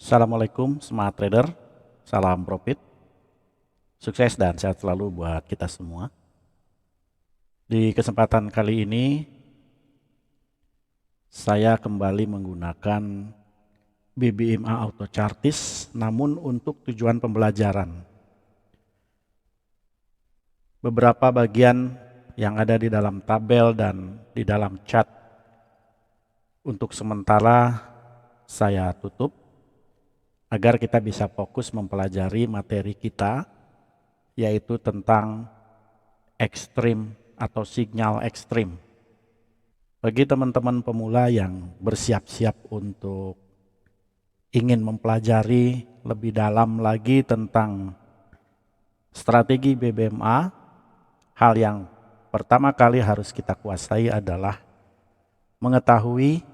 Assalamualaikum Smart Trader, salam profit, sukses dan sehat selalu buat kita semua. Di kesempatan kali ini, saya kembali menggunakan BBMA Auto Chartis, namun untuk tujuan pembelajaran. Beberapa bagian yang ada di dalam tabel dan di dalam chart untuk sementara saya tutup, agar kita bisa fokus mempelajari materi kita, yaitu tentang ekstrim atau sinyal ekstrim. Bagi teman-teman pemula yang bersiap-siap untuk ingin mempelajari lebih dalam lagi tentang strategi BBMA, hal yang pertama kali harus kita kuasai adalah mengetahui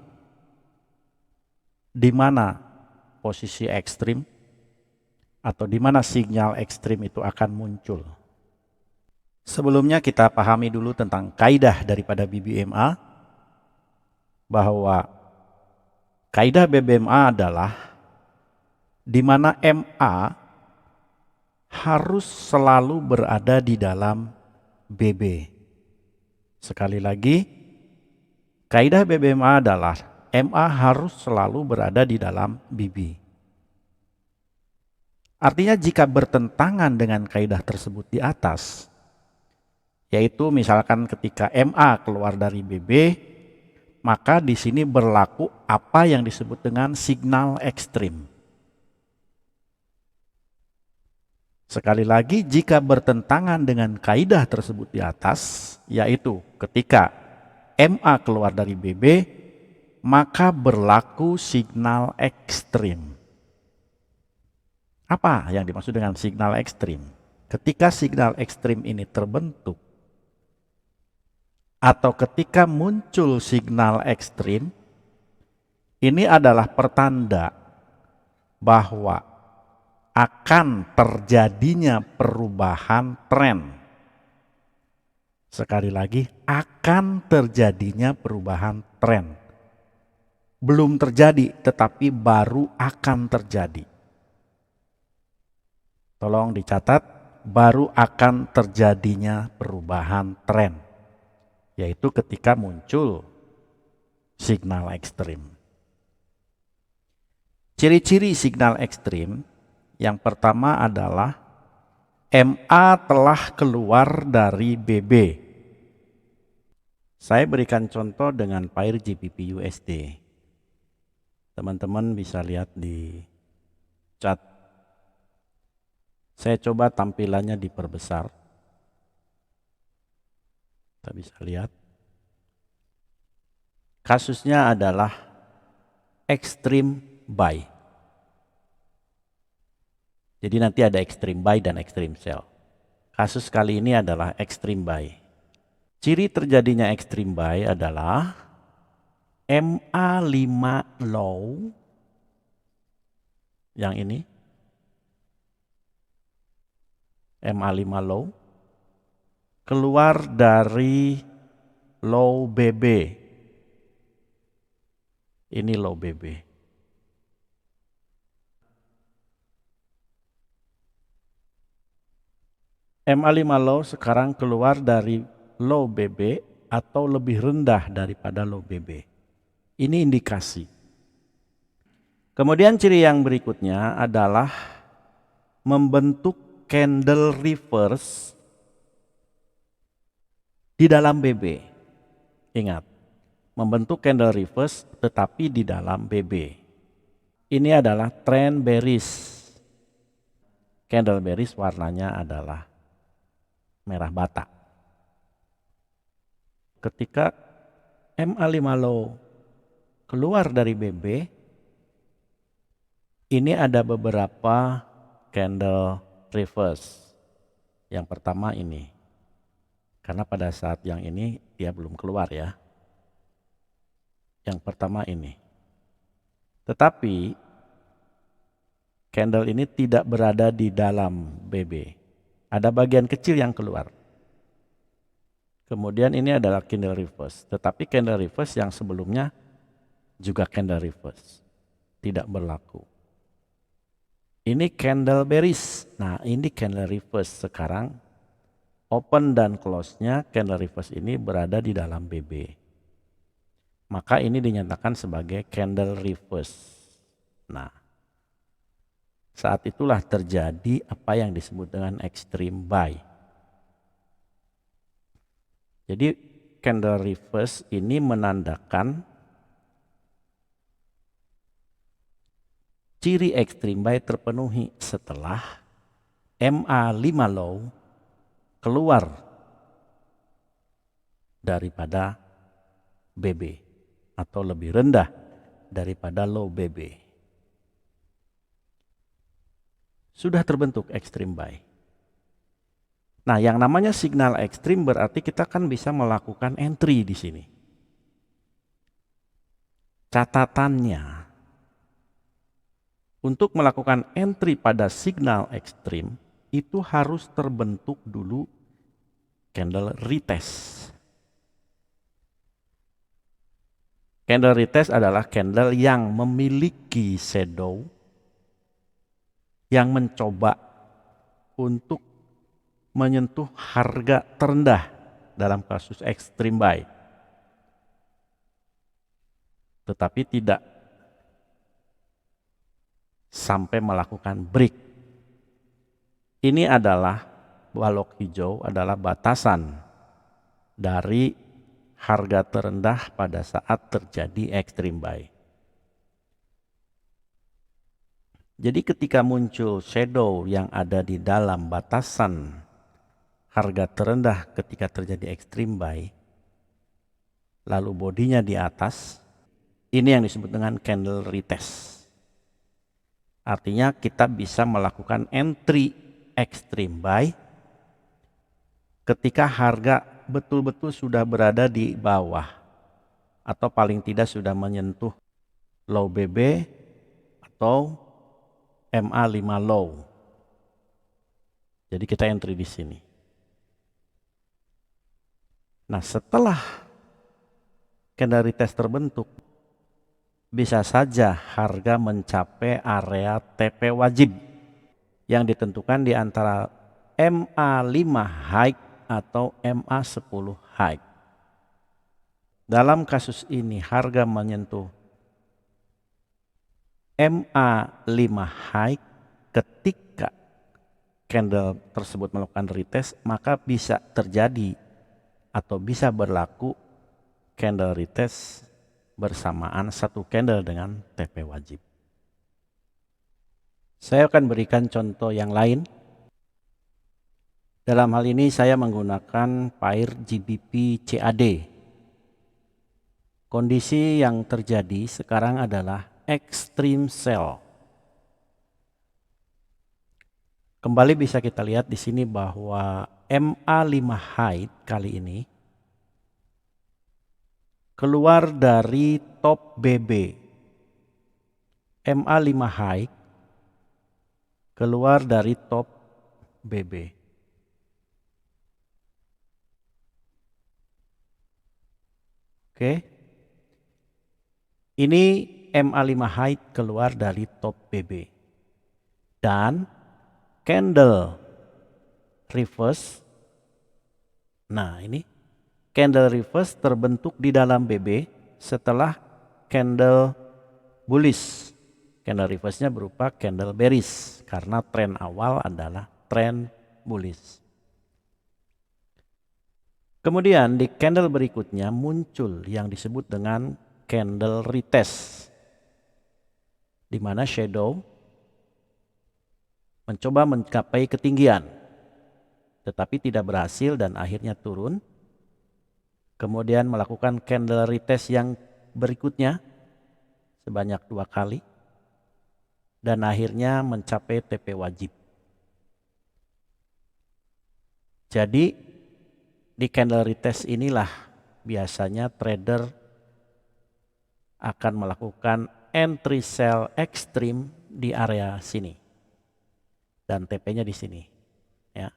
di mana posisi ekstrim atau di mana sinyal ekstrim itu akan muncul. Sebelumnya kita pahami dulu tentang kaidah daripada BBMA, bahwa kaidah BBMA adalah di mana MA harus selalu berada di dalam BB. Sekali lagi, kaidah BBMA adalah MA harus selalu berada di dalam BB. Artinya jika bertentangan dengan kaidah tersebut di atas, yaitu misalkan ketika MA keluar dari BB, maka di sini berlaku apa yang disebut dengan signal ekstrim. Sekali lagi, jika bertentangan dengan kaidah tersebut di atas, yaitu ketika MA keluar dari BB, maka berlaku signal ekstrim. Apa yang dimaksud dengan signal ekstrim? Ketika signal ekstrim ini terbentuk, atau ketika muncul signal ekstrim, ini adalah pertanda bahwa akan terjadinya perubahan tren. Sekali lagi, akan terjadinya perubahan tren. Belum terjadi, tetapi baru akan terjadi. Tolong dicatat, baru akan terjadinya perubahan tren, yaitu ketika muncul signal ekstrim. Ciri-ciri signal ekstrim yang pertama adalah MA telah keluar dari BB. Saya berikan contoh dengan pair GBP USD. Teman-teman bisa lihat di chat. Saya coba tampilannya diperbesar. Kita bisa lihat. Kasusnya adalah extreme buy. Jadi nanti ada extreme buy dan extreme sell. Kasus kali ini adalah extreme buy. Ciri terjadinya extreme buy adalah MA5 low, yang ini, MA5 low, keluar dari low BB. Ini low BB. MA5 low sekarang keluar dari low BB atau lebih rendah daripada low BB. Ini indikasi. Kemudian ciri yang berikutnya adalah membentuk candle reverse di dalam BB. Ingat, membentuk candle reverse tetapi di dalam BB. Ini adalah trend bearish. Candle bearish warnanya adalah merah bata. Ketika MA5 low keluar dari BB, ini ada beberapa candle reverse. Yang pertama ini, karena pada saat yang ini dia belum keluar ya. Yang pertama ini. Tetapi candle ini tidak berada di dalam BB. Ada bagian kecil yang keluar. Kemudian ini adalah candle reverse. Tetapi candle reverse yang sebelumnya juga candle reverse. Tidak berlaku. Ini candle bearish. Nah, ini candle reverse. Sekarang open dan close-nya candle reverse ini berada di dalam BB. Maka ini dinyatakan sebagai candle reverse. Nah, saat itulah terjadi apa yang disebut dengan extreme buy. Jadi candle reverse ini menandakan ciri extreme buy terpenuhi setelah MA5 low keluar daripada BB atau lebih rendah daripada low BB. Sudah terbentuk extreme buy. Nah, yang namanya signal ekstrim berarti kita kan bisa melakukan entry di sini. Catatannya, untuk melakukan entry pada signal ekstrim itu harus terbentuk dulu candle retest. Candle retest adalah candle yang memiliki shadow yang mencoba untuk menyentuh harga terendah dalam kasus extreme buy, tetapi tidak sampai melakukan break. Ini adalah balok hijau adalah batasan dari harga terendah pada saat terjadi extreme buy. Jadi ketika muncul shadow yang ada di dalam batasan harga terendah ketika terjadi extreme buy, lalu bodinya di atas, ini yang disebut dengan candle retest. Artinya kita bisa melakukan entry extreme buy ketika harga betul-betul sudah berada di bawah atau paling tidak sudah menyentuh low BB atau MA5 low. Jadi kita entry di sini. Nah, setelah candle retest terbentuk, bisa saja harga mencapai area TP wajib yang ditentukan di antara MA5 high atau MA10 high. Dalam kasus ini harga menyentuh MA5 high ketika candle tersebut melakukan retest, maka bisa terjadi atau bisa berlaku candle retest bersamaan satu candle dengan TP wajib. Saya akan berikan contoh yang lain. Dalam hal ini saya menggunakan pair GBP CAD. Kondisi yang terjadi sekarang adalah extreme sell. Kembali bisa kita lihat di sini bahwa MA5 high kali ini keluar dari top BB. MA5 high keluar dari top BB. Oke. Ini MA5 high keluar dari top BB. Dan candle reverse. Nah, ini candle reverse terbentuk di dalam BB setelah candle bullish. Candle reverse-nya berupa candle bearish karena tren awal adalah tren bullish. Kemudian di candle berikutnya muncul yang disebut dengan candle retest, di mana shadow mencoba mencapai ketinggian tetapi tidak berhasil dan akhirnya turun. Kemudian melakukan candle retest yang berikutnya sebanyak 2 kali dan akhirnya mencapai TP wajib. Jadi di candle retest inilah biasanya trader akan melakukan entry sell ekstrim di area sini dan TP-nya di sini, ya.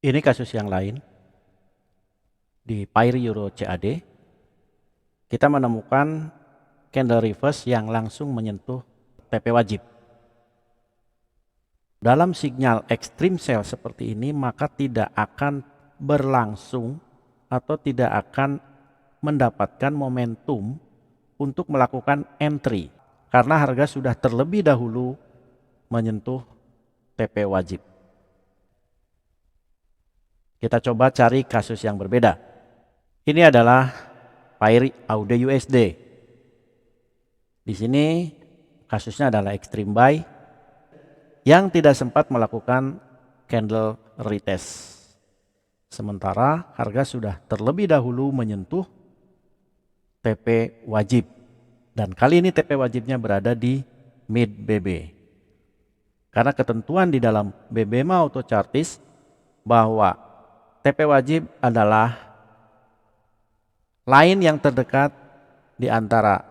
Ini kasus yang lain di pair euro CAD. Kita menemukan candle reverse yang langsung menyentuh TP wajib. Dalam sinyal extreme cell seperti ini, maka tidak akan berlangsung atau tidak akan mendapatkan momentum untuk melakukan entry karena harga sudah terlebih dahulu menyentuh TP wajib. Kita coba cari kasus yang berbeda. Ini adalah Fairy Aude USD. Di sini kasusnya adalah extreme buy yang tidak sempat melakukan candle retest. Sementara harga sudah terlebih dahulu menyentuh TP wajib. Dan kali ini TP wajibnya berada di mid BB. Karena ketentuan di dalam BBMA Auto Chartis bahwa TP wajib adalah line yang terdekat di antara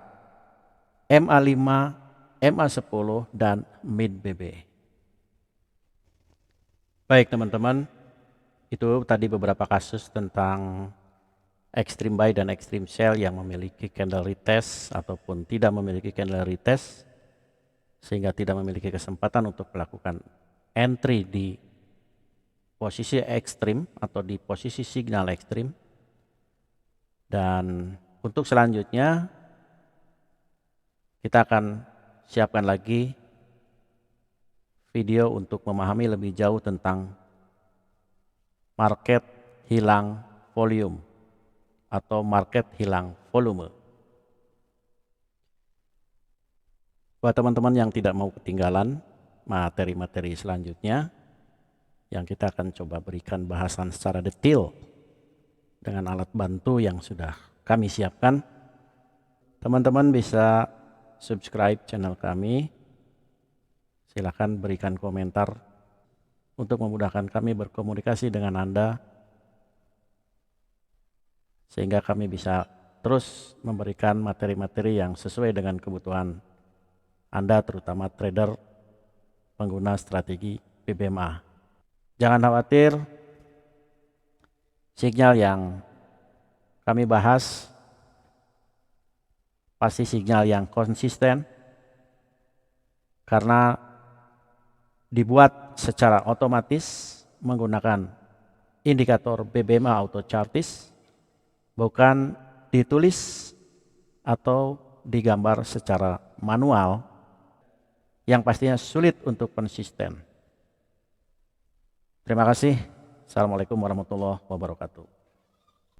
MA5, MA10 dan mid BB. Baik teman-teman, itu tadi beberapa kasus tentang extreme buy dan extreme sell yang memiliki candle retest ataupun tidak memiliki candle retest, sehingga tidak memiliki kesempatan untuk melakukan entry di posisi ekstrim atau di posisi signal ekstrim. Dan untuk selanjutnya kita akan siapkan lagi video untuk memahami lebih jauh tentang market hilang volume atau market hilang volume. Buat teman-teman yang tidak mau ketinggalan materi-materi selanjutnya yang kita akan coba berikan bahasan secara detail dengan alat bantu yang sudah kami siapkan, teman-teman bisa subscribe channel kami. Silakan berikan komentar untuk memudahkan kami berkomunikasi dengan Anda, sehingga kami bisa terus memberikan materi-materi yang sesuai dengan kebutuhan Anda, terutama trader pengguna strategi BBMA. Jangan khawatir, sinyal yang kami bahas pasti sinyal yang konsisten karena dibuat secara otomatis menggunakan indikator BBMA Auto Chartis, bukan ditulis atau digambar secara manual yang pastinya sulit untuk konsisten. Terima kasih. Assalamualaikum warahmatullahi wabarakatuh.